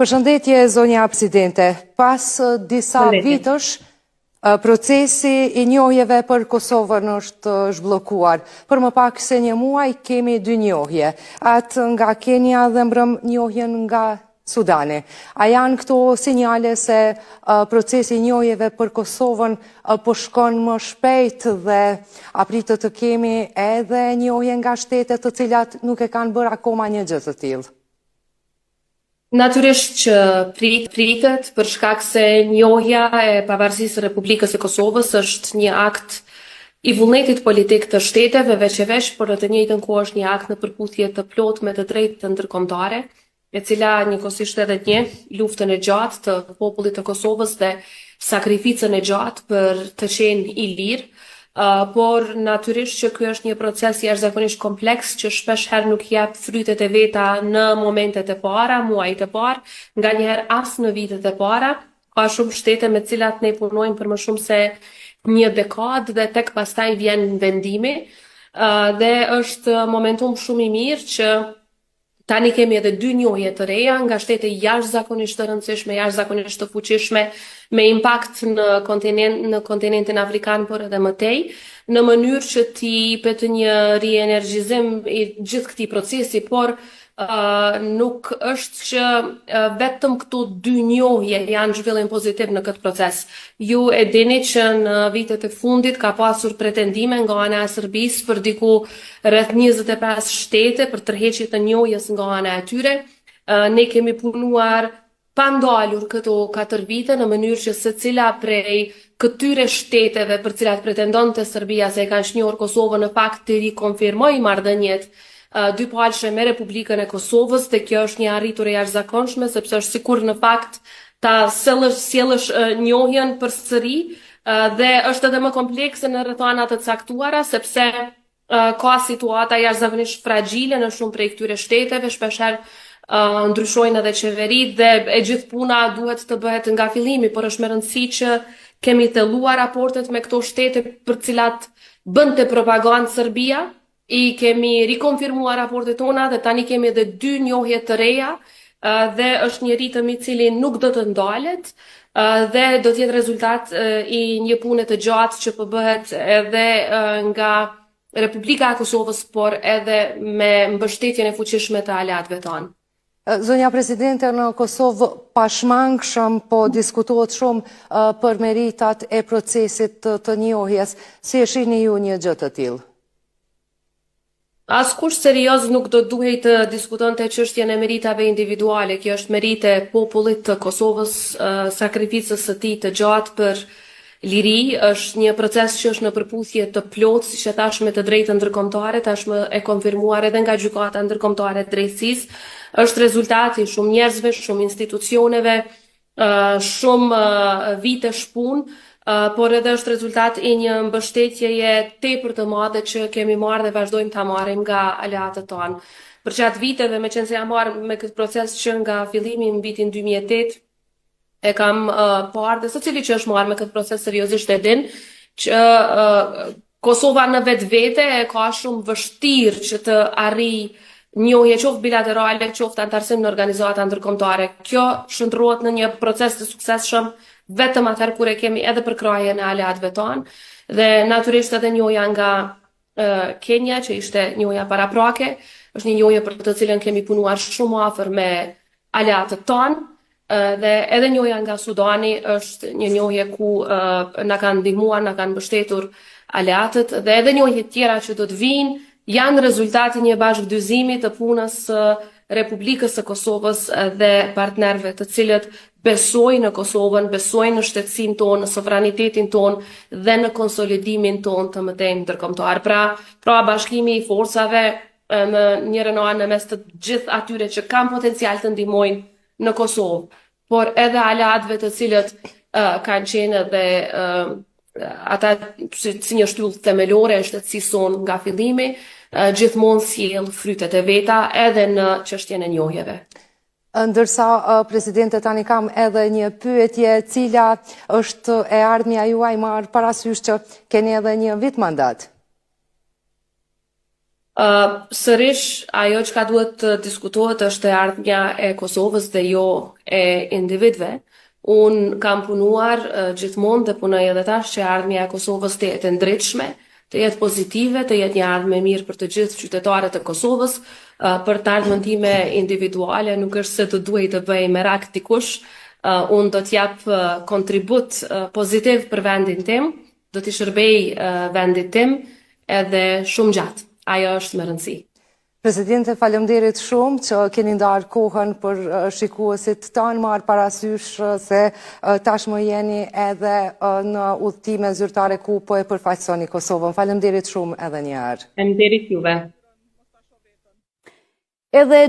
Përshëndetje, zonja presidente. Pas disa vitësh, procesi i njohjeve për Kosovën është zhbllokuar. Për më pak se një muaj kemi 2 njohje, atë nga Kenia dhe mbrëm njohjen nga Sudani. A janë këto sinjale se procesi i njohjeve për Kosovën po shkon më shpejt dhe apritet të kemi edhe njohje nga shtetet të cilat nuk e kanë bërë akoma një gjë të tillë? Natyrisht që pritet për shkak se njohja e pavarësisë së Republikës së Kosovës është një akt i vullnetit politik të shteteve veç e veç, por në të njëjtën kohë është një akt në përputhje të plotë me të drejtat ndërkombëtare, e cila njëkohësisht edhe njeh luftën e gjatë të popullit të Kosovës dhe sakrificën e gjatë për të qenë i lirë. Por natyrisht që ky është një proces jashtëzakonisht kompleks që shpesh herë nuk jep frytet e veta në momentet e para, muajt e parë, nganjëherë as në vitet e para. Ka shumë shtete me të cilat ne punojmë për më shumë se një dekadë dhe tek pastaj vjen vendimi. Dhe është momentum shumë i mirë që tani kemi edhe 2 njohje të reja nga shtete jashtëzakonisht të rëndësishme, jashtëzakonisht të fuqishme, me impakt në kontinentin afrikan, por edhe mëtej, në mënyrë që t'i jepet një rienergjizim i gjithë këtij procesi, por nuk është që vetëm këto 2 njohje janë zhvillim pozitiv në këtë proces. Ju e dini që në vitet e fundit ka pasur pretendime nga ana e Serbisë për diku rreth 25 shtete për tërheqje të njohjes nga ana e tyre. Ne kemi punuar pa ndalur këto 4 vite në mënyrë që secila prej këtyre shteteve për cilat pretendonte Serbia se e kanë njohur Kosovën në fakt të rikonfirmojë marrëdhëniet dypalëshe me Republikën e Kosovës, dhe kjo është një arritur e jashtëzakonshme, sepse është sikur në fakt ta sjellësh njohjen përsëri, dhe është edhe më komplekse në rrethana të caktuara, sepse ka situata jashtëzakonisht fragjile në shumë prej këtyre shteteve, shpeshherë ndryshojnë edhe qeveritë dhe e gjithë puna duhet të bëhet nga fillimi, por është me rëndësi që kemi thelluar raportet me këto shtete për cilat bënte propagandë Serbia. I kemi rikonfirmuar raportet tona dhe tani kemi edhe 2 njohje të reja dhe është një ritëm i cili nuk do të ndalet dhe do të jetë rezultat i një pune të gjatë që po bëhet edhe nga Republika e Kosovës, por edhe me mbështetjen e fuqishme të aleatëve tanë. Zonja Presidente, në Kosovë pashmangshëm po diskutohet shumë për meritat e procesit të njohjes. Si e shihni ju një gjë të tillë? Askush serioz nuk do duhej të diskutonte çështjen e meritave individuale. Kjo është merite e popullit të Kosovës, sakrificës së tij të gjatë për liri, është një proces që është në përputhje të plotë, siç e thash, me të drejtën ndërkombëtare, tashmë e konfirmuar edhe nga gjykata ndërkombëtare e drejtësisë. Është rezultati shumë njerëzve, shumë institucioneve, shumë vite shpunë, por edhe është rezultat i një mbështetjeje tepër të madhe që kemi marrë dhe vazhdojmë ta marrim nga aleatët tanë. Për gjatë viteve, meqense se jam marrë me këtë proces që nga fillimi në vitin 2008, e kam parë dhe secili që është marrë me këtë proces seriozisht e din që Kosova në vetvete e ka shumë vështirë që të arrijë njohje qoftë bilaterale, qoftë antarësim në organizata ndërkombëtare. Kjo shndrohet në një proces të suksesshëm vetëm atëherë kur e kemi edhe përkrajen e aleatëve tanë, dhe natyrisht edhe njohja nga Kenia, që ishte njohja paraprake, është një njohje për të cilën kemi punuar shumë afër me aleatët tanë, dhe edhe njohja nga Sudani është një njohje ku na kanë ndihmuar, na kanë mbështetur aleatët, dhe edhe njohje tjera që do të vinë janë rezultati një bashkëdyzimi të punës së Republikës së Kosovës dhe partnerëve të cilët besojnë në Kosovën, besojnë në shtetësinë tonë, në sovranitetin tonë dhe në konsolidimin tonë të mëtejmë ndërkombëtar. Pra bashkimi i forcave në njërin anë në mes të gjithë atyre që kanë potencial të ndihmojnë në Kosovë, por edhe aleatëve të cilët kanë qenë edhe ata si një shtyllë themelore e shtetësisë sonë nga fillimi, gjithmonë sjell frytet e veta edhe në çështjen e njohjeve. Ndërsa, Presidente, tani kam edhe një pyetje, cila është e ardhmja juaj marrë parasysh që keni edhe një vit mandat? Sërish, ajo që ka duhet të diskutohet është e ardhmja e Kosovës dhe jo e individëve. Unë kam punuar gjithmonë dhe punoj edhe tash që ardhmja e Kosovës të jetë ndritshme, të jetë pozitive, të jetë një ardhmë mirë për të gjithë qytetarët e Kosovës, për të ardhmën time individuale, nuk është se të duhet të bëj merak dikush, unë do t'jap kontribut pozitiv për vendin tim, do t'i shërbej vendit tim edhe shumë gjatë. Ajo është më rëndësi. Presidente, faleminderit shumë që keni ndarë kohën për shikuesit tanë, marrë parasysh se tashmë jeni edhe në udhëtime zyrtare ku po e përfaqësoni Kosovën. Faleminderit shumë edhe një herë. Faleminderit juve. Edhe